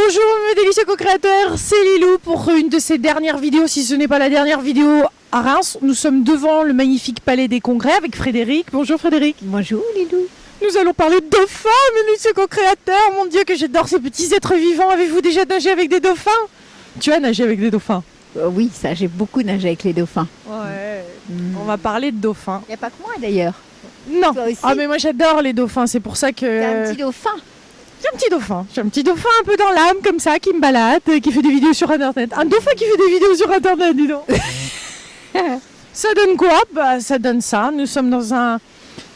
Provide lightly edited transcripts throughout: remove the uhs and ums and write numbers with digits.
Bonjour mes délicieux co-créateurs, c'est Lilou pour une de ces dernières vidéos, si ce n'est pas la dernière vidéo à Reims. Nous sommes devant le magnifique palais des congrès avec Frédéric. Bonjour Frédéric. Bonjour Lilou. Nous allons parler de dauphins, mes délicieux co-créateurs. Mon Dieu que j'adore ces petits êtres vivants. Avez-vous déjà nagé avec des dauphins? Tu as nagé avec des dauphins? Oui, ça, j'ai beaucoup nagé avec les dauphins. Ouais, on va parler de dauphins. Il n'y a pas que moi d'ailleurs. Non, Toi aussi? ah mais moi j'adore les dauphins, c'est pour ça que... T'as un petit dauphin. J'ai un petit dauphin un peu dans l'âme comme ça, qui me balade, qui fait des vidéos sur internet. Un dauphin qui fait des vidéos sur internet, dis donc. Ça donne quoi? Bah ça donne ça. Nous sommes dans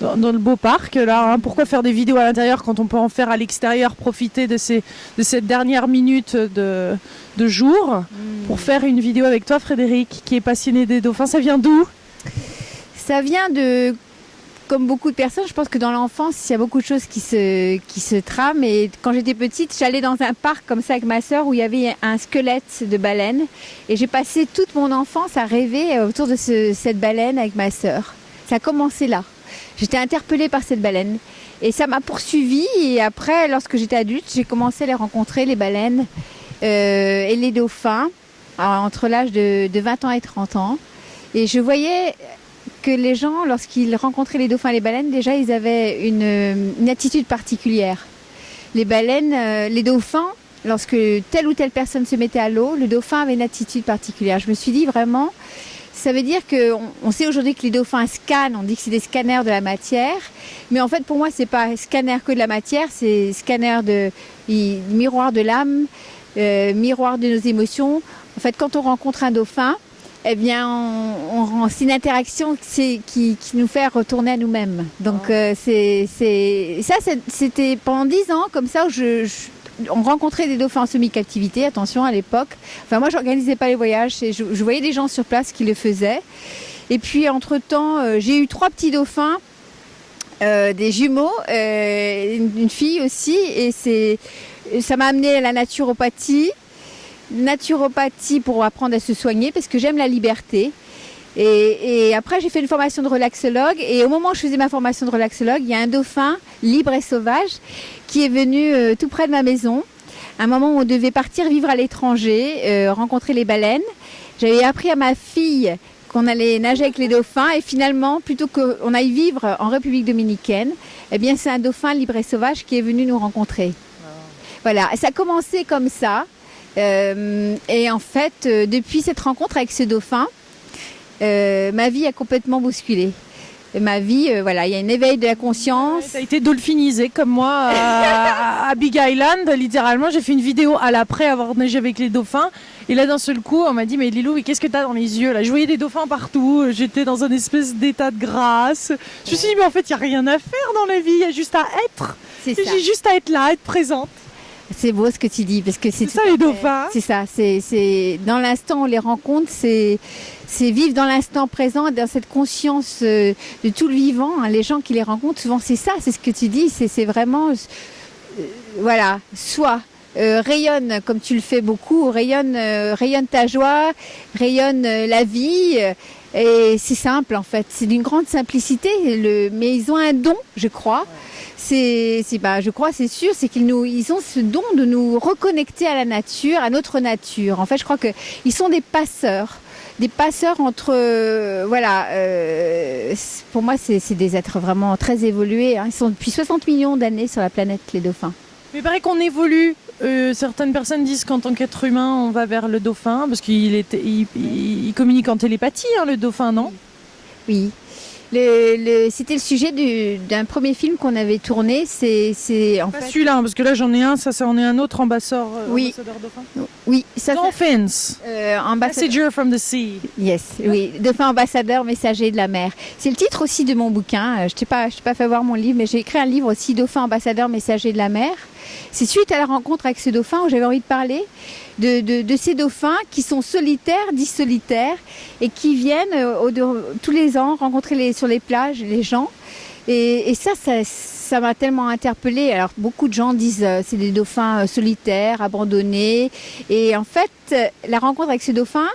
le beau parc là. Pourquoi faire des vidéos à l'intérieur quand on peut en faire à l'extérieur, profiter de cette dernière minute de jour pour faire une vidéo avec toi Frédéric, qui est passionné des dauphins. Ça vient d'où? Ça vient de... Comme beaucoup de personnes, je pense que dans l'enfance, il y a beaucoup de choses qui se trament. Et quand j'étais petite, j'allais dans un parc comme ça avec ma sœur où il y avait un squelette de baleine. Et j'ai passé toute mon enfance à rêver autour de cette baleine avec ma sœur. Ça a commencé là. J'étais interpellée par cette baleine. Et ça m'a poursuivie. Et après, lorsque j'étais adulte, j'ai commencé à les rencontrer, les baleines et les dauphins, entre l'âge de 20 ans et 30 ans. Et je voyais que les gens, lorsqu'ils rencontraient les dauphins et les baleines, déjà, ils avaient une attitude particulière. Les baleines, les dauphins, lorsque telle ou telle personne se mettait à l'eau, le dauphin avait une attitude particulière. Je me suis dit vraiment, ça veut dire qu'on sait aujourd'hui que les dauphins scannent, on dit que c'est des scanners de la matière, mais en fait, pour moi, c'est pas scanner que de la matière, c'est scanner miroir de l'âme, miroir de nos émotions. En fait, quand on rencontre un dauphin, eh bien, c'est une interaction qui nous fait retourner à nous-mêmes. Donc, c'était pendant 10 ans, comme ça, où on rencontrait des dauphins en semi-captivité, attention, à l'époque. Enfin, moi, je n'organisais pas les voyages, et je voyais des gens sur place qui le faisaient. Et puis, entre-temps, j'ai eu 3 petits dauphins, des jumeaux, une fille aussi, et ça m'a amené à la naturopathie pour apprendre à se soigner parce que j'aime la liberté. Et après, j'ai fait une formation de relaxologue. Et au moment où je faisais ma formation de relaxologue, il y a un dauphin libre et sauvage qui est venu tout près de ma maison. À un moment où on devait partir vivre à l'étranger, rencontrer les baleines. J'avais appris à ma fille qu'on allait nager avec les dauphins. Et finalement, plutôt qu'on aille vivre en République dominicaine, eh bien, c'est un dauphin libre et sauvage qui est venu nous rencontrer. Voilà, ça a commencé comme ça. Et en fait, depuis cette rencontre avec ce dauphin, ma vie a complètement bousculé. Ma vie, voilà, il y a un éveil de la conscience. Ça a été dolphinisé comme moi à Big Island. Littéralement, j'ai fait une vidéo après avoir nagé avec les dauphins. Et là, d'un seul coup, on m'a dit, mais Lilou, qu'est-ce que t'as dans les yeux là? Je voyais des dauphins partout. J'étais dans un espèce d'état de grâce. Je me suis dit, mais en fait, il n'y a rien à faire dans la vie. Il y a juste à être. J'ai juste à être là, être présente. C'est beau ce que tu dis, parce que c'est ça les dauphins. C'est ça, c'est dans l'instant où on les rencontre, c'est vivre dans l'instant présent, dans cette conscience de tout le vivant. Hein. Les gens qui les rencontrent, souvent c'est ça, c'est ce que tu dis, c'est vraiment, voilà, soit rayonne comme tu le fais beaucoup, rayonne ta joie, rayonne la vie. Et c'est simple en fait, c'est d'une grande simplicité, mais ils ont un don, je crois. Je crois, c'est sûr, c'est qu'ils ont ce don de nous reconnecter à la nature, à notre nature. En fait, je crois qu'ils sont des passeurs entre, pour moi, c'est des êtres vraiment très évolués. Hein. Ils sont depuis 60 millions d'années sur la planète, les dauphins. Mais il paraît qu'on évolue. Certaines personnes disent qu'en tant qu'être humain, on va vers le dauphin, parce qu'il communique en télépathie, hein, le dauphin, non? Oui. C'était le sujet d'un premier film qu'on avait tourné. C'est en fait celui-là, parce que là j'en ai un, ça en est un autre ambassadeur dauphin. Oui, ça. Dolphins. Messenger from the sea. Yes, oui, dauphin ambassadeur, messager de la mer. C'est le titre aussi de mon bouquin. Je t'ai pas fait voir mon livre, mais j'ai écrit un livre aussi, dauphin ambassadeur, messager de la mer. C'est suite à la rencontre avec ce dauphin où j'avais envie de parler de ces dauphins qui sont solitaires, dits solitaires, et qui viennent tous les ans rencontrer sur les plages les gens. Et ça m'a tellement interpellée. Alors beaucoup de gens disent c'est des dauphins solitaires, abandonnés. Et en fait, la rencontre avec ce dauphin,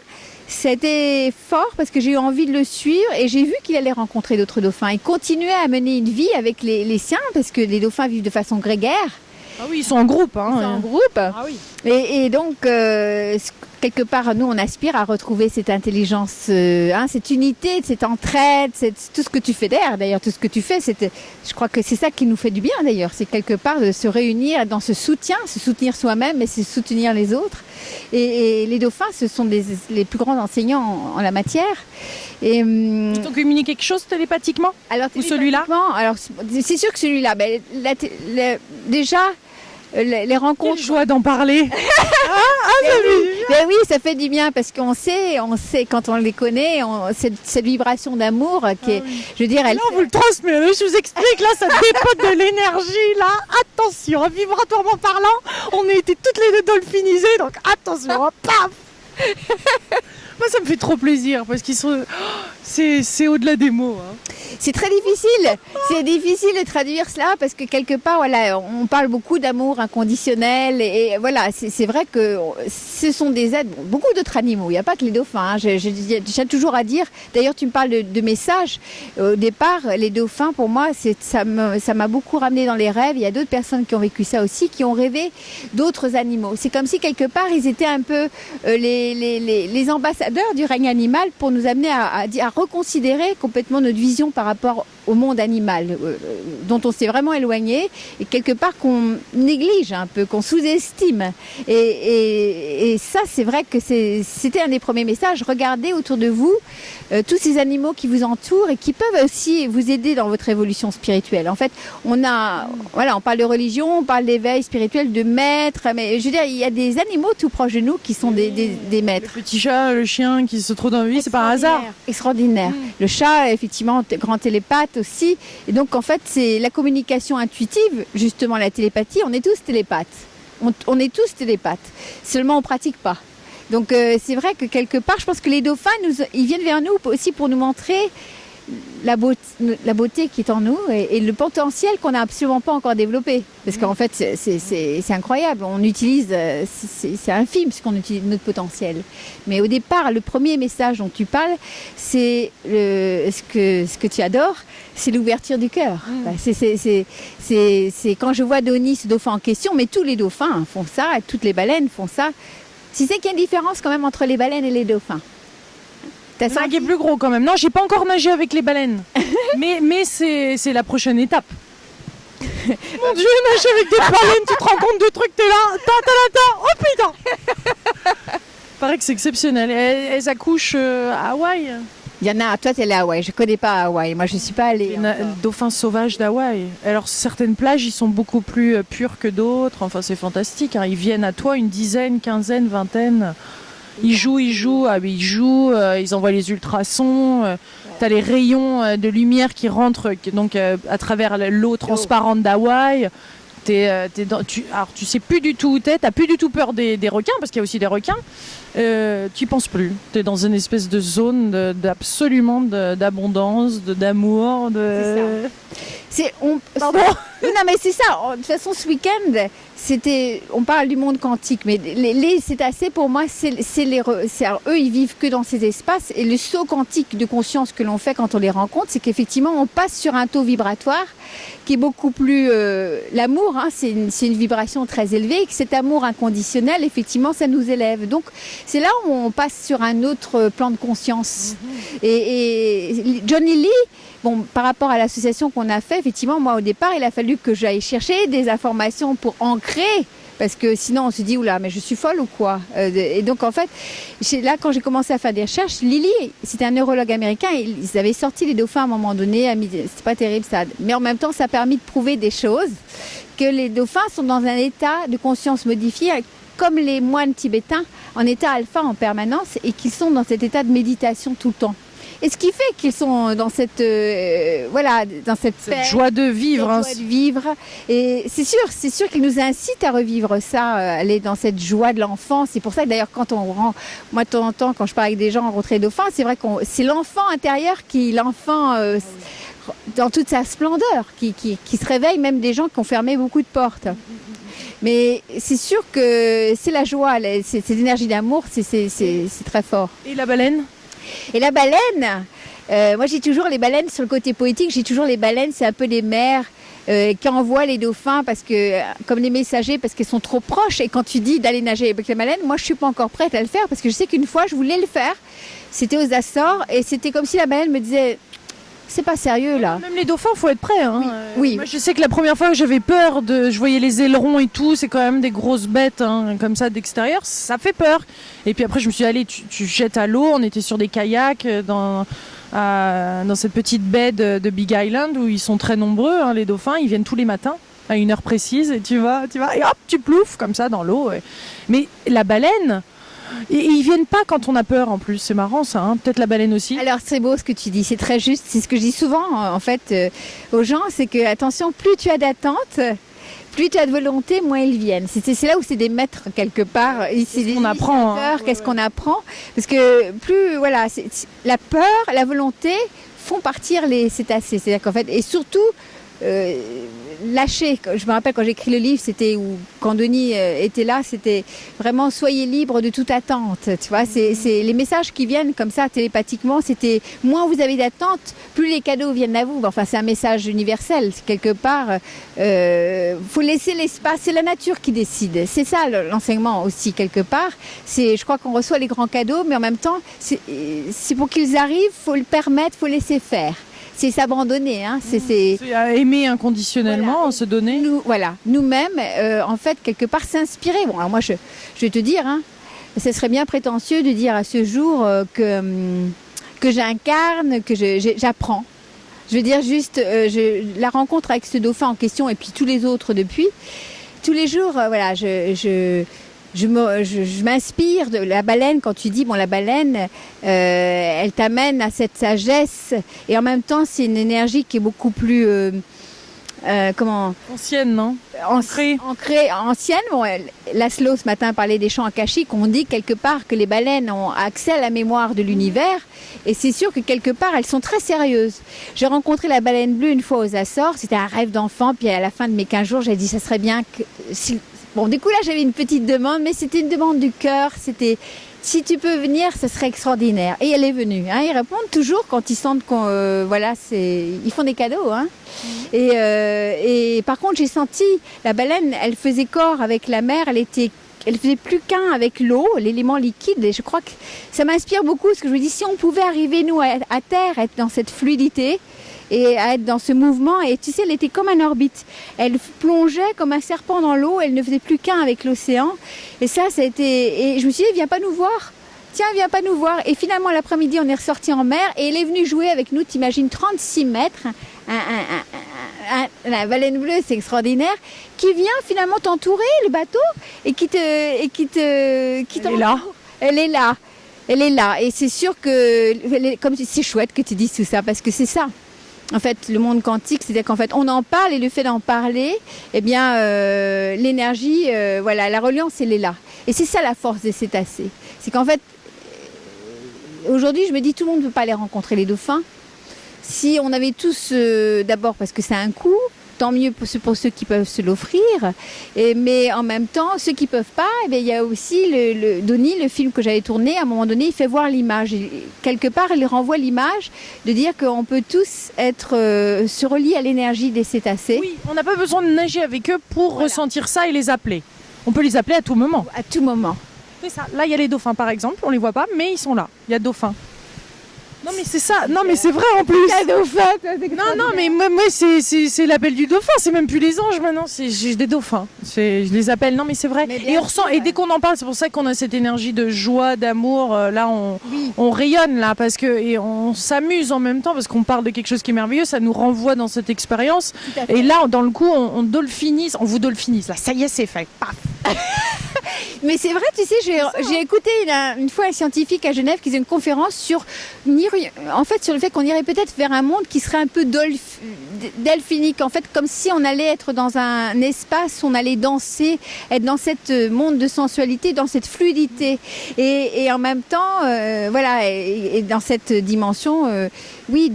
c'était fort parce que j'ai eu envie de le suivre et j'ai vu qu'il allait rencontrer d'autres dauphins. Il continuait à mener une vie avec les siens parce que les dauphins vivent de façon grégaire. Ah oui, ils sont en groupe. Hein, Ils sont en groupe. Ah oui. Et donc, quelque part, nous, on aspire à retrouver cette intelligence, cette unité, cette entraide, tout ce que tu fais d'ailleurs, tout ce que tu fais, je crois que c'est ça qui nous fait du bien d'ailleurs. C'est quelque part de se réunir dans ce soutien, se soutenir soi-même et se soutenir les autres. Et les dauphins, ce sont les plus grands enseignants en la matière. Et, ils ont communiqué quelque chose télépathiquement? Alors, ou celui-là? Alors, c'est sûr que celui-là, déjà, les rencontres. Quelle joie d'en parler. Ben oui, ça fait du bien parce qu'on sait quand on les connaît, cette vibration d'amour qui est, je veux dire, elle. Là, on vous le transmet. Je vous explique, là, ça dépote de l'énergie. Là, attention, vibratoirement parlant, on a été toutes les deux dolphinisées, donc attention, paf. Moi, ça me fait trop plaisir parce qu'ils sont. C'est au-delà des mots. Hein. C'est très difficile. C'est difficile de traduire cela parce que quelque part, voilà, on parle beaucoup d'amour inconditionnel et voilà, c'est vrai que ce sont des êtres, beaucoup d'autres animaux. Il n'y a pas que les dauphins. Hein. J'ai toujours à dire. D'ailleurs, tu me parles de messages. Au départ, les dauphins, pour moi, ça m'a beaucoup ramené dans les rêves. Il y a d'autres personnes qui ont vécu ça aussi, qui ont rêvé d'autres animaux. C'est comme si quelque part, ils étaient un peu les ambassadeurs du règne animal pour nous amener à reconsidérer complètement notre vision par rapport au monde animal, dont on s'est vraiment éloigné et quelque part qu'on néglige un peu, qu'on sous-estime. Et ça, c'est vrai que c'était un des premiers messages. Regardez autour de vous tous ces animaux qui vous entourent et qui peuvent aussi vous aider dans votre évolution spirituelle. En fait, on parle de religion, on parle d'éveil spirituel, de maîtres, mais je veux dire, il y a des animaux tout proches de nous qui sont des maîtres. Le petit chat, le chien qui se trouve dans la vie, c'est pas un hasard. Extraordinaire. Le chat, effectivement, grand télépathe aussi. Et donc, en fait, c'est la communication intuitive, justement, la télépathie. On est tous télépathes. On est tous télépathes. Seulement, on pratique pas. Donc, c'est vrai que quelque part, je pense que les dauphins, ils viennent vers nous aussi pour nous montrer la beauté qui est en nous et le potentiel qu'on n'a absolument pas encore développé. Parce qu'en fait, c'est incroyable. On utilise, c'est infime ce qu'on utilise, notre potentiel. Mais au départ, le premier message dont tu parles, c'est ce que tu adores, c'est l'ouverture du cœur. C'est quand je vois Donnie, ce dauphin en question, mais tous les dauphins font ça, toutes les baleines font ça. Si c'est qu'il y a une différence quand même entre les baleines et les dauphins. Le qui est plus gros quand même. Non, j'ai pas encore nagé avec les baleines. mais c'est la prochaine étape. Mon Dieu, nager avec des baleines, tu te rends compte de trucs, t'es là. Oh putain. Paraît que c'est exceptionnel. Elles accouchent à Hawaï. Il y en a, toi t'es allé à Hawaï, je connais pas Hawaï, moi je suis pas allée. Les dauphins sauvages d'Hawaï. Alors certaines plages, ils sont beaucoup plus purs que d'autres. Enfin, c'est fantastique. Hein. Ils viennent à toi une dizaine, quinzaine, vingtaine. Ils jouent, ils envoient les ultrasons, t'as les rayons de lumière qui rentrent donc, à travers l'eau transparente d'Hawaï. Alors tu sais plus du tout où t'es, t'as plus du tout peur des requins, parce qu'il y a aussi des requins, tu y penses plus. T'es dans une espèce de zone absolument d'abondance, d'amour. Pardon. Non mais c'est ça, de toute façon ce week-end, on parle du monde quantique, mais les cétacés pour moi, eux ils vivent que dans ces espaces et le saut quantique de conscience que l'on fait quand on les rencontre, c'est qu'effectivement on passe sur un taux vibratoire qui est beaucoup plus... l'amour, hein, c'est une vibration très élevée et que cet amour inconditionnel, effectivement, ça nous élève. Donc c'est là où on passe sur un autre plan de conscience. Et Johnny Lee, bon, par rapport à l'association qu'on a fait, effectivement, moi au départ, il a fallu que j'aille chercher des informations pour ancrer, parce que sinon on se dit, oula, mais je suis folle ou quoi? Et donc en fait, là quand j'ai commencé à faire des recherches, Lily, c'était un neurologue américain, ils avaient sorti les dauphins à un moment donné, c'était pas terrible ça, mais en même temps ça a permis de prouver des choses, que les dauphins sont dans un état de conscience modifié, comme les moines tibétains, en état alpha en permanence, et qu'ils sont dans cet état de méditation tout le temps. Et ce qui fait qu'ils sont dans cette joie de vivre. Joie de vivre. Et c'est sûr qu'ils nous incitent à revivre ça, aller dans cette joie de l'enfant. C'est pour ça que d'ailleurs, moi de temps en temps, quand je parle avec des gens rencontrés dauphins, c'est vrai que c'est l'enfant intérieur dans toute sa splendeur, qui se réveille, même des gens qui ont fermé beaucoup de portes. Mais c'est sûr que c'est la joie, cette énergie d'amour, c'est très fort. Et la baleine ? Et la baleine, moi j'ai toujours les baleines sur le côté poétique, j'ai toujours les baleines, c'est un peu les mères qui envoient les dauphins parce que, comme les messagers, parce qu'ils sont trop proches. Et quand tu dis d'aller nager avec la baleine, moi je suis pas encore prête à le faire parce que je sais qu'une fois je voulais le faire. C'était aux Açores et c'était comme si la baleine me disait c'est pas sérieux là. Même les dauphins, faut être prêt. Hein. Oui. Moi, je sais que la première fois que j'avais peur, je voyais les ailerons et tout, c'est quand même des grosses bêtes hein, comme ça d'extérieur, ça fait peur. Et puis après, je me suis dit, allez, tu jettes à l'eau, on était sur des kayaks dans cette petite baie de Big Island où ils sont très nombreux, hein, les dauphins, ils viennent tous les matins à une heure précise et tu vas, et hop, tu ploufes comme ça dans l'eau. Ouais. Mais la baleine... Et ils viennent pas quand on a peur en plus, c'est marrant ça, hein. Peut-être la baleine aussi. Alors c'est beau ce que tu dis, c'est très juste, c'est ce que je dis souvent en fait aux gens, c'est que attention, plus tu as d'attente, plus tu as de volonté, moins ils viennent. C'est là où c'est des maîtres quelque part. Qu'est-ce qu'on apprend hein. Qu'est-ce qu'on apprend? Parce que plus, voilà, la peur, la volonté font partir les cétacés. C'est-à-dire qu'en fait, et surtout, lâcher. Je me rappelle quand j'ai écrit le livre, c'était où quand Denis était là, c'était vraiment soyez libre de toute attente. Tu vois, c'est les messages qui viennent comme ça télépathiquement. C'était moins vous avez d'attente, plus les cadeaux viennent à vous. Enfin, c'est un message universel quelque part. Faut laisser l'espace. C'est la nature qui décide. C'est ça l'enseignement aussi quelque part. Je crois qu'on reçoit les grands cadeaux, mais en même temps, c'est pour qu'ils arrivent, faut le permettre, faut laisser faire. C'est s'abandonner, hein. C'est aimer inconditionnellement, voilà. Se donner. Nous-mêmes, en fait, quelque part s'inspirer. Bon, alors moi, je vais te dire, hein, ce serait bien prétentieux de dire à ce jour que j'incarne, que j'apprends. Je veux dire juste la rencontre avec ce dauphin en question et puis tous les autres depuis. Tous les jours, voilà, je m'inspire de la baleine quand tu dis, bon, la baleine, elle t'amène à cette sagesse et en même temps, c'est une énergie qui est beaucoup plus... ancienne, non? Ancrée, ancienne. Bon, Laszlo, ce matin, parlait des chants akashiques. On dit quelque part que les baleines ont accès à la mémoire de l'univers et c'est sûr que quelque part, elles sont très sérieuses. J'ai rencontré la baleine bleue une fois aux Açores. C'était un rêve d'enfant. Puis à la fin de mes 15 jours, j'ai dit, ça serait bien que... Bon, du coup, là, j'avais une petite demande, mais c'était une demande du cœur. C'était, si tu peux venir, ce serait extraordinaire. Et elle est venue. Hein. Ils répondent toujours quand ils sentent qu'on... voilà, ils font des cadeaux. Hein. Et par contre, j'ai senti, la baleine, elle faisait corps avec la mer. Elle faisait plus qu'un avec l'eau, l'élément liquide. Et je crois que ça m'inspire beaucoup. Parce que je me dis, si on pouvait arriver, nous, à terre, être dans cette fluidité... et à être dans ce mouvement, et tu sais, elle était comme en orbite. Elle plongeait comme un serpent dans l'eau, elle ne faisait plus qu'un avec l'océan. Et ça a été... Et je me suis dit, viens pas nous voir. Tiens, viens pas nous voir. Et finalement, l'après-midi, on est ressorti en mer, et elle est venue jouer avec nous, t'imagines, 36 mètres, la baleine bleue, c'est extraordinaire, qui vient finalement t'entourer, le bateau, et qui est là. Elle est là. Elle est là. Et c'est sûr que, comme c'est chouette que tu dises tout ça, parce que c'est ça. En fait, le monde quantique, c'est-à-dire qu'en fait, on en parle et le fait d'en parler, eh bien, l'énergie, voilà, la reliance, elle est là. Et c'est ça la force des cétacés. C'est qu'en fait, aujourd'hui, je me dis, tout le monde ne peut pas aller rencontrer les dauphins. Si on avait tous, d'abord parce que c'est un coût, tant mieux pour ceux qui peuvent se l'offrir. Mais en même temps, ceux qui ne peuvent pas, eh bien, il y a aussi Donnie, le film que j'avais tourné, à un moment donné, il fait voir l'image. Et quelque part, il renvoie l'image de dire qu'on peut tous se relier à l'énergie des cétacés. Oui, on n'a pas besoin de nager avec eux pour ressentir ça et les appeler. On peut les appeler à tout moment. À tout moment. C'est ça. Là, il y a les dauphins, par exemple. On ne les voit pas, mais ils sont là. Il y a dauphins. Non mais c'est ça, non mais c'est vrai en plus. Non mais moi c'est l'appel du dauphin, c'est même plus les anges maintenant, j'ai des dauphins. Je les appelle, non mais c'est vrai. Et on ressent, et dès qu'on en parle, c'est pour ça qu'on a cette énergie de joie, d'amour, là on rayonne là, parce que et on s'amuse en même temps, parce qu'on parle de quelque chose qui est merveilleux, ça nous renvoie dans cette expérience. Et là dans le coup on dolphinise, on vous dolphinise, là ça y est c'est fait, paf. Mais c'est vrai, tu sais, j'ai écouté une fois un scientifique à Genève qui faisait une conférence sur le fait qu'on irait peut-être vers un monde qui serait un peu delphinique, en fait, comme si on allait être dans un espace, on allait danser, être dans cette monde de sensualité, dans cette fluidité, et en même temps, voilà, et dans cette dimension, oui,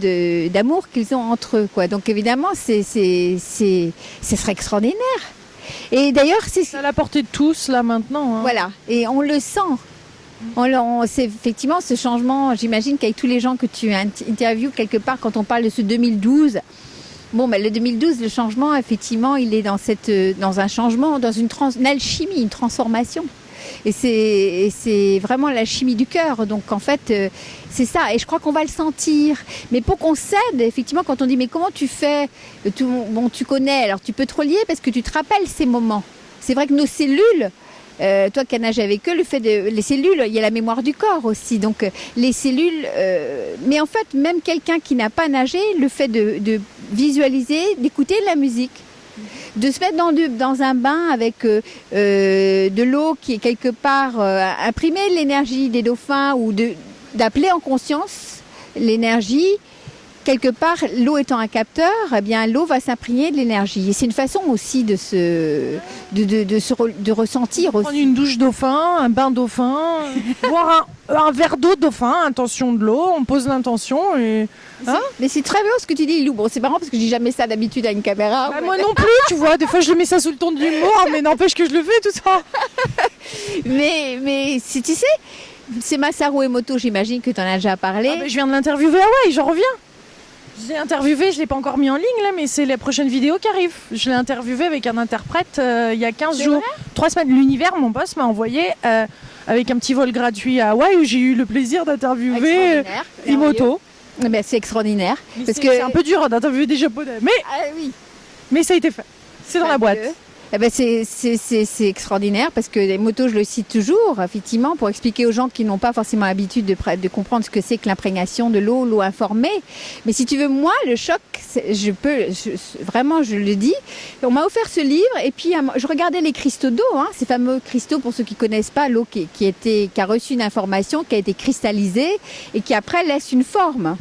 d'amour qu'ils ont entre eux, quoi. Donc évidemment, ce serait extraordinaire. Et d'ailleurs, c'est à la portée de tous là maintenant. Hein. Voilà, et on le sent. C'est effectivement ce changement. J'imagine qu'avec tous les gens que tu interviews quelque part, quand on parle de ce 2012, Bon, ben, le 2012, le changement, effectivement, il est dans un changement, dans une alchimie, une transformation. Et c'est vraiment l'alchimie du cœur. Donc, en fait, c'est ça. Et je crois qu'on va le sentir. Mais pour qu'on cède, effectivement, quand on dit, mais comment tu fais? Bon, tu connais, alors tu peux te relier parce que tu te rappelles ces moments. C'est vrai que nos cellules, toi qui as nagé avec eux, les cellules, il y a la mémoire du corps aussi. Donc les cellules, mais en fait, même quelqu'un qui n'a pas nagé, le fait de visualiser, d'écouter de la musique, de se mettre dans un bain avec de l'eau qui est quelque part imprimée, l'énergie des dauphins, ou d'appeler en conscience l'énergie. Quelque part, l'eau étant un capteur, eh bien, l'eau va s'imprégner de l'énergie. Et c'est une façon aussi de ressentir aussi. Prendre une douche dauphin, un bain dauphin, boire un verre d'eau dauphin, intention de l'eau, on pose l'intention et... Hein? Mais c'est très bien ce que tu dis, Lou. Bon, c'est marrant parce que je dis jamais ça d'habitude à une caméra. Bah, moi non plus, tu vois. Des fois, je mets ça sous le ton de l'humour, mais n'empêche que je le fais, tout ça. mais si tu sais, c'est Masaru Emoto, j'imagine que tu en as déjà parlé. Je viens de l'interviewer, j'en reviens. Je l'ai interviewé, je ne l'ai pas encore mis en ligne, là, mais c'est la prochaine vidéo qui arrive. Je l'ai interviewé avec un interprète il y a 15 jours. 3 semaines. L'Univers, mon boss, m'a envoyé avec un petit vol gratuit à Hawaï où j'ai eu le plaisir d'interviewer Emoto. Ben, c'est extraordinaire. Parce que c'est un peu dur d'interviewer des Japonais. Mais ça a été fait. C'est dans la boîte. Eh ben c'est extraordinaire parce que les motos, je le cite toujours, effectivement, pour expliquer aux gens qui n'ont pas forcément l'habitude de comprendre ce que c'est que l'imprégnation de l'eau informée. Mais si tu veux, moi, le choc, vraiment, je le dis. On m'a offert ce livre et puis je regardais les cristaux d'eau, ces fameux cristaux, pour ceux qui connaissent pas, l'eau qui a reçu une information, qui a été cristallisée et qui après laisse une forme.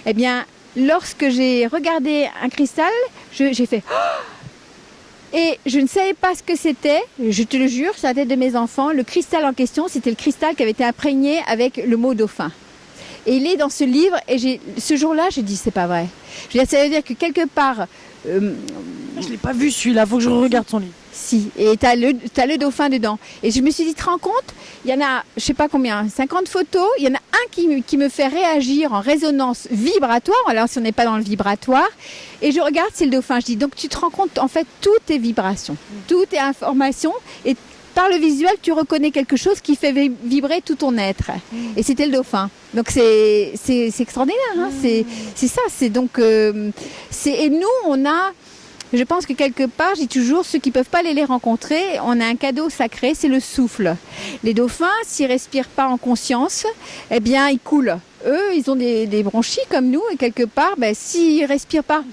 Eh bien, lorsque j'ai regardé un cristal, j'ai fait... Et je ne savais pas ce que c'était, je te le jure, sur la tête de mes enfants. Le cristal en question, c'était le cristal qui avait été imprégné avec le mot dauphin. Et il est dans ce livre, et ce jour-là, j'ai dit, c'est pas vrai. Ça veut dire que quelque part... je ne l'ai pas vu celui-là, il faut que je regarde son livre. Si, et tu as le dauphin dedans. Et je me suis dit, tu te rends compte, il y en a, je sais pas combien, 50 photos, il y en a un qui me fait réagir en résonance vibratoire, alors si on n'est pas dans le vibratoire, et je regarde, c'est le dauphin. Je dis, donc tu te rends compte, en fait, tout est vibration, tout est information, et par le visuel, tu reconnais quelque chose qui fait vibrer tout ton être. Et c'était le dauphin. Donc c'est extraordinaire, c'est ça, c'est donc... et nous, on a... Je pense que quelque part, je dis toujours, ceux qui ne peuvent pas aller les rencontrer, on a un cadeau sacré, c'est le souffle. Les dauphins, s'ils ne respirent pas en conscience, eh bien, ils coulent. Eux, ils ont des bronchies comme nous, et quelque part, s'ils ne respirent pas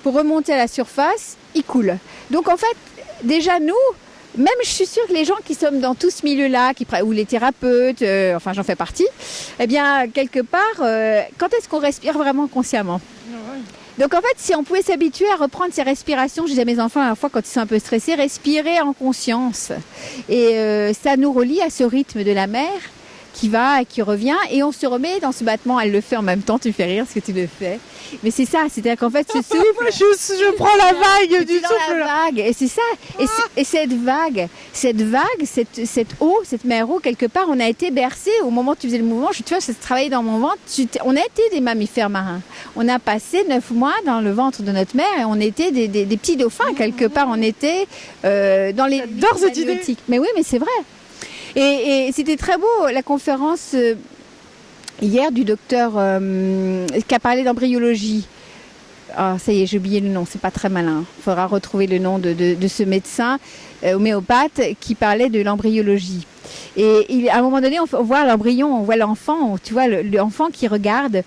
pour remonter à la surface, ils coulent. Donc en fait, déjà nous, même je suis sûre que les gens qui sommes dans tout ce milieu-là, ou les thérapeutes, enfin j'en fais partie, eh bien, quelque part, quand est-ce qu'on respire vraiment consciemment ? Donc en fait, si on pouvait s'habituer à reprendre ses respirations, je disais à mes enfants à la fois quand ils sont un peu stressés, respirer en conscience. Et ça nous relie à ce rythme de la mer qui va et qui revient, et on se remet dans ce battement. Elle le fait en même temps, tu fais rire ce que tu le fais. Mais c'est ça, c'est-à-dire qu'en fait, ce souffle... je prends la vague du souffle. Vague, et c'est ça. Et cette vague, cette eau, cette mer eau, quelque part, on a été bercé au moment où tu faisais le mouvement. Tu vois, ça se travaillait dans mon ventre. On a été des mammifères marins. On a passé 9 mois dans le ventre de notre mère et on était des petits dauphins, quelque part. On était dans les... J'adore cette idée. Mais oui, mais c'est vrai. Et c'était très beau, la conférence hier du docteur qui a parlé d'embryologie. Ah, ça y est, j'ai oublié le nom, c'est pas très malin. Il faudra retrouver le nom de ce médecin homéopathe qui parlait de l'embryologie. Et à un moment donné, on voit l'embryon, on voit l'enfant, tu vois, l'enfant qui regarde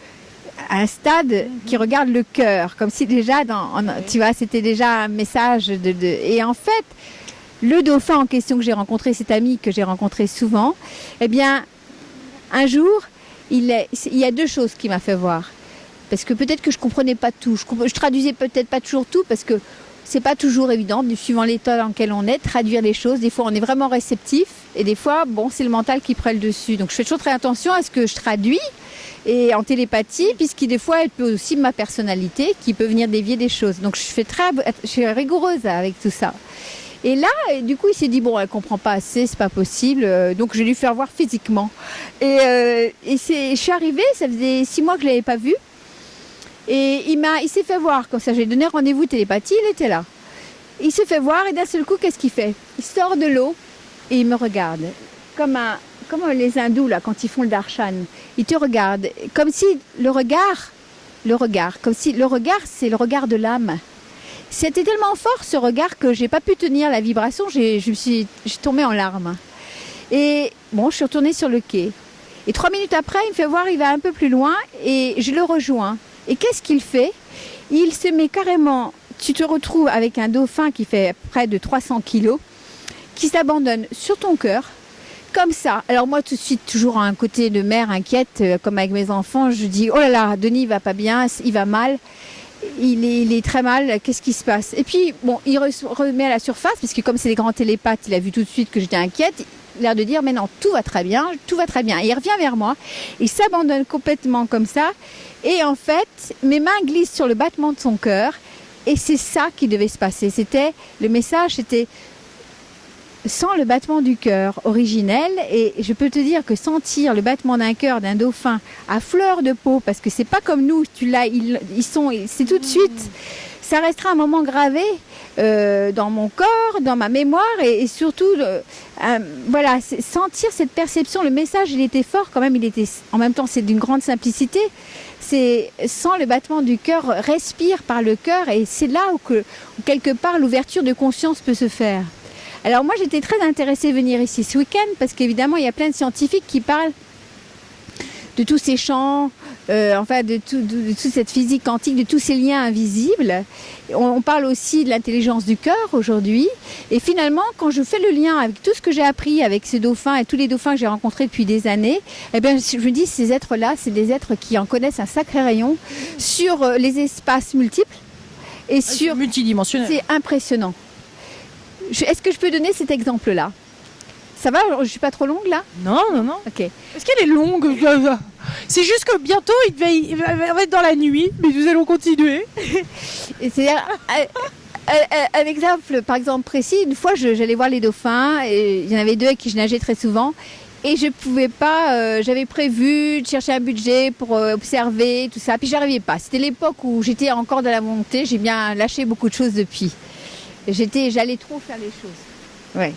à un stade, qui regarde le cœur, comme si déjà, tu vois, c'était déjà un message Et en fait, le dauphin en question que j'ai rencontré, cet ami que j'ai rencontré souvent, eh bien, un jour, il y a 2 choses qui m'a fait voir. Parce que peut-être que je ne comprenais pas tout. Je traduisais peut-être pas toujours tout parce que c'est pas toujours évident, suivant l'état dans lequel on est, traduire les choses. Des fois, on est vraiment réceptif et des fois, c'est le mental qui prend le dessus. Donc, je fais toujours très attention à ce que je traduis et en télépathie, puisque des fois, elle peut aussi ma personnalité qui peut venir dévier des choses. Donc, je suis rigoureuse avec tout ça. Et là, du coup, il s'est dit, bon, elle comprend pas assez, c'est pas possible, donc je vais lui faire voir physiquement. Je suis arrivée, ça faisait 6 mois que je l'avais pas vue. Et il s'est fait voir, comme ça, j'ai donné rendez-vous télépathie, il était là. Il se fait voir et d'un seul coup, qu'est-ce qu'il fait? Il sort de l'eau et il me regarde. Comme les hindous, là, quand ils font le darshan. Il te regarde, comme si le regard, c'est le regard de l'âme. C'était tellement fort ce regard que j'ai pas pu tenir la vibration, j'ai tombé en larmes. Et bon, je suis retournée sur le quai. Et 3 minutes après, il me fait voir, il va un peu plus loin et je le rejoins. Et qu'est-ce qu'il fait? Il se met carrément, tu te retrouves avec un dauphin qui fait près de 300 kilos, qui s'abandonne sur ton cœur, comme ça. Alors moi, tout de suite, toujours un côté de mère inquiète, comme avec mes enfants, je dis, oh là là, Denis, il va pas bien, il va mal. Il est très mal, qu'est-ce qui se passe? Et puis, bon, il remet à la surface, parce que comme c'est des grands télépathes, il a vu tout de suite que j'étais inquiète. L'air de dire, mais non, tout va très bien, tout va très bien. Et il revient vers moi, il s'abandonne complètement comme ça. Et en fait, mes mains glissent sur le battement de son cœur. Et c'est ça qui devait se passer. Le message, c'était sans le battement du cœur originel. Et je peux te dire que sentir le battement d'un cœur d'un dauphin à fleur de peau, parce que c'est pas comme nous, c'est tout de suite. Ça restera un moment gravé dans mon corps, dans ma mémoire et surtout, voilà, sentir cette perception. Le message, il était fort quand même. En même temps, c'est d'une grande simplicité. C'est sans le battement du cœur, respire par le cœur et c'est là où quelque part l'ouverture de conscience peut se faire. Alors moi, j'étais très intéressée à venir ici ce week-end parce qu'évidemment, il y a plein de scientifiques qui parlent de tous ces champs, de toute cette physique quantique, de tous ces liens invisibles. On parle aussi de l'intelligence du cœur aujourd'hui. Et finalement, quand je fais le lien avec tout ce que j'ai appris avec ces dauphins et tous les dauphins que j'ai rencontrés depuis des années, eh bien, je me dis, ces êtres-là, c'est des êtres qui en connaissent un sacré rayon sur les espaces multiples et sur... multidimensionnel. C'est impressionnant. Est-ce que je peux donner cet exemple-là? Ça va? Je suis pas trop longue là? Non. Ok. Est-ce qu'elle est longue? C'est juste que bientôt il va être dans la nuit, mais nous allons continuer. C'est-à-dire, un exemple, par exemple précis, une fois j'allais voir les dauphins, et il y en avait 2 avec qui je nageais très souvent, et je pouvais pas, j'avais prévu de chercher un budget pour observer, tout ça, puis j'arrivais pas. C'était l'époque où j'étais encore dans la montée, j'ai bien lâché beaucoup de choses depuis. J'allais trop faire les choses. Ouais.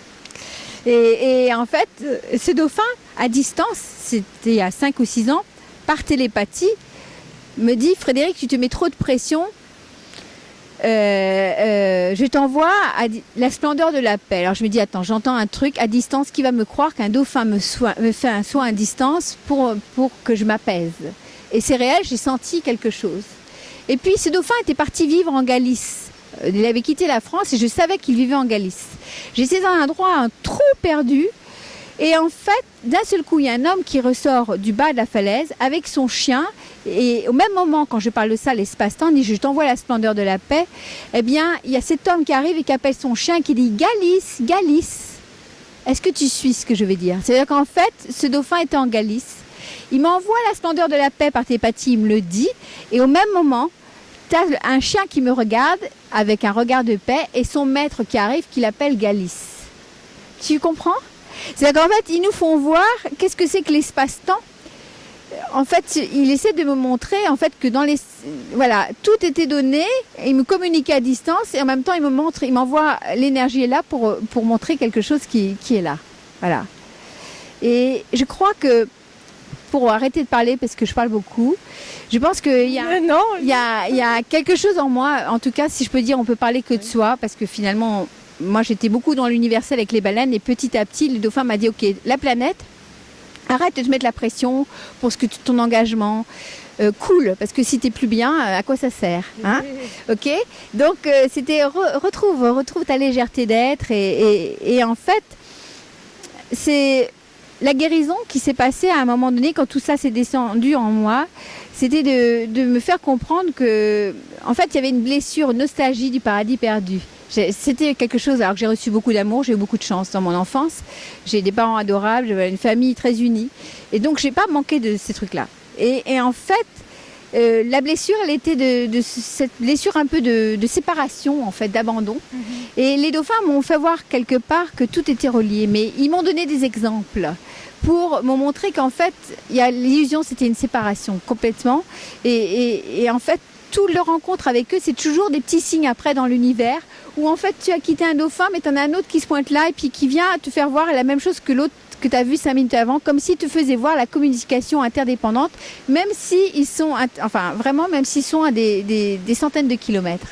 Et en fait, ce dauphin, à distance, c'était à 5 ou 6 ans, par télépathie, me dit, Frédéric, tu te mets trop de pression, je t'envoie à la splendeur de la paix. Alors je me dis, attends, j'entends un truc à distance, qui va me croire qu'un dauphin me fait un soin à distance pour que je m'apaise? Et c'est réel, j'ai senti quelque chose. Et puis ce dauphin était parti vivre en Galice. Il avait quitté la France et je savais qu'il vivait en Galice. J'étais dans un endroit trop perdu et en fait, d'un seul coup, il y a un homme qui ressort du bas de la falaise avec son chien et au même moment, quand je parle de ça, l'espace-temps, dit je t'envoie la splendeur de la paix, eh bien, il y a cet homme qui arrive et qui appelle son chien qui dit Galice, Galice. Est-ce que tu suis ce que je veux dire? C'est-à-dire qu'en fait, ce dauphin était en Galice. Il m'envoie la splendeur de la paix par télépathie, il me le dit et au même moment, tu as un chien qui me regarde avec un regard de paix et son maître qui arrive qui l'appelle Galice. Tu comprends? C'est-à-dire qu'en fait, ils nous font voir qu'est-ce que c'est que l'espace-temps. En fait, il essaie de me montrer en fait que voilà, tout était donné, il me communiquait à distance et en même temps il m'envoie l'énergie est là pour montrer quelque chose qui est là. Voilà. Et je crois que pour arrêter de parler parce que je parle beaucoup. Je pense qu'il y a quelque chose en moi, en tout cas, si je peux dire, on peut parler que de soi, parce que finalement, moi j'étais beaucoup dans l'universel avec les baleines, et petit à petit, le dauphin m'a dit, ok, la planète, arrête de te mettre la pression pour ton engagement, cool, parce que si t'es plus bien, à quoi ça sert, hein? Ok. Donc c'était retrouve ta légèreté d'être, et en fait, c'est la guérison qui s'est passée à un moment donné quand tout ça s'est descendu en moi, c'était de me faire comprendre que, en fait, il y avait une blessure, une nostalgie du paradis perdu. C'était quelque chose, alors que j'ai reçu beaucoup d'amour, j'ai eu beaucoup de chance dans mon enfance. J'ai des parents adorables, j'avais une famille très unie. Et donc, j'ai pas manqué de ces trucs-là. Et en fait, la blessure, elle était de cette blessure un peu de séparation, en fait, d'abandon. Et les dauphins m'ont fait voir quelque part que tout était relié. Mais ils m'ont donné des exemples pour me montrer qu'en fait, l'illusion, c'était une séparation complètement. Et en fait, toutes les rencontres avec eux, c'est toujours des petits signes après dans l'univers où en fait tu as quitté un dauphin, mais tu en as un autre qui se pointe là et puis qui vient te faire voir la même chose que l'autre que tu as vu 5 minutes avant, comme si tu faisais voir la communication interdépendante, même s'ils sont, enfin vraiment, même s'ils sont à des centaines de kilomètres.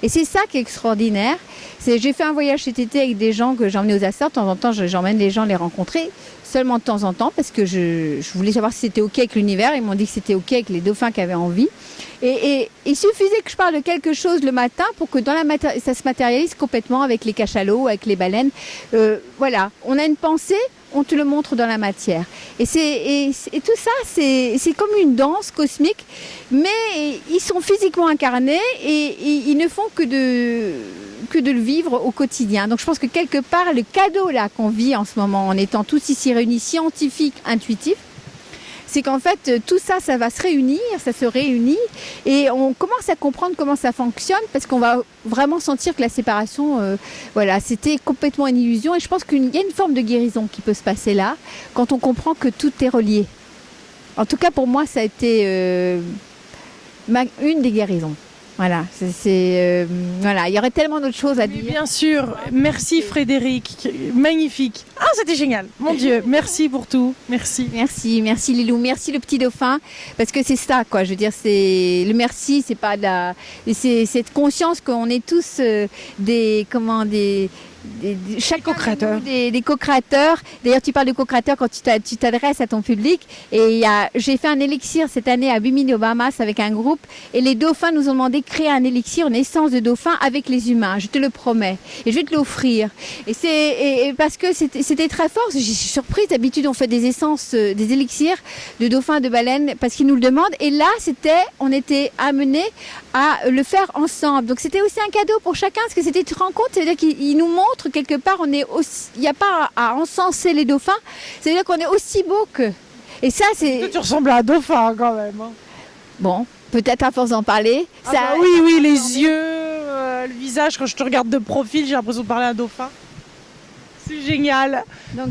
Et c'est ça qui est extraordinaire. J'ai fait un voyage cet été avec des gens que j'ai emmenés aux Açores. De temps en temps, j'emmène les gens les rencontrer, seulement de temps en temps, parce que je voulais savoir si c'était OK avec l'univers. Ils m'ont dit que c'était OK avec les dauphins qui avaient envie. Et il suffisait que je parle de quelque chose le matin pour que dans ça se matérialise complètement avec les cachalots, avec les baleines. Voilà, on a une pensée, on te le montre dans la matière. Et tout ça, c'est comme une danse cosmique, mais ils sont physiquement incarnés et ils ne font que de le vivre au quotidien. Donc je pense que quelque part, le cadeau là qu'on vit en ce moment, en étant tous ici réunis, scientifiques, intuitifs, c'est qu'en fait, tout ça, ça va se réunir, ça se réunit, et on commence à comprendre comment ça fonctionne, parce qu'on va vraiment sentir que la séparation, voilà, c'était complètement une illusion, et je pense qu'il y a une forme de guérison qui peut se passer là, quand on comprend que tout est relié. En tout cas, pour moi, ça a été une des guérisons. Voilà, voilà, il y aurait tellement d'autres choses à dire. Bien sûr, merci Frédéric, magnifique. Ah, c'était génial, mon Dieu, merci pour tout, merci. Merci Lilou, merci le petit dauphin, parce que c'est ça, quoi. Je veux dire, c'est le merci, c'est pas c'est cette conscience qu'on est tous chaque co-créateur. Des co-créateurs. D'ailleurs, tu parles de co-créateurs quand tu t'adresses à ton public. Et j'ai fait un élixir cette année à Bimini, aux Bahamas, avec un groupe. Et les dauphins nous ont demandé de créer un élixir, une essence de dauphin avec les humains. Je te le promets. Et je vais te l'offrir. Et parce que c'était très fort. Je suis surprise. D'habitude, on fait des essences, des élixirs de dauphins, de baleines, parce qu'ils nous le demandent. Et là, on était amenés à le faire ensemble. Donc, c'était aussi un cadeau pour chacun, parce que c'était une rencontre. C'est-à-dire qu'ils nous montrent quelque part, il n'y a pas à encenser les dauphins, c'est-à-dire qu'on est aussi beau qu'eux. Et ça, c'est... Tu ressembles à un dauphin quand même. Hein. Bon, peut-être à force d'en parler. Ah ça... bah oui, les yeux, le visage, quand je te regarde de profil, j'ai l'impression de parler à un dauphin. C'est génial. Donc,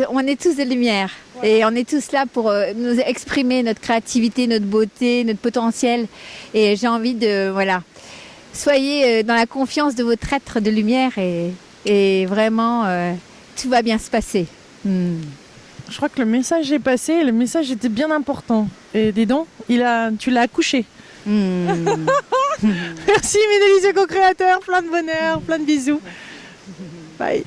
on est tous des lumières. Ouais. Et on est tous là pour nous exprimer notre créativité, notre beauté, notre potentiel. Et j'ai envie de... Voilà. Soyez dans la confiance de votre être de lumière et vraiment, tout va bien se passer. Je crois que le message est passé, le message était bien important. Et dis donc, tu l'as accouché. Merci mes délicieux co-créateurs, plein de bonheur, plein de bisous. Bye.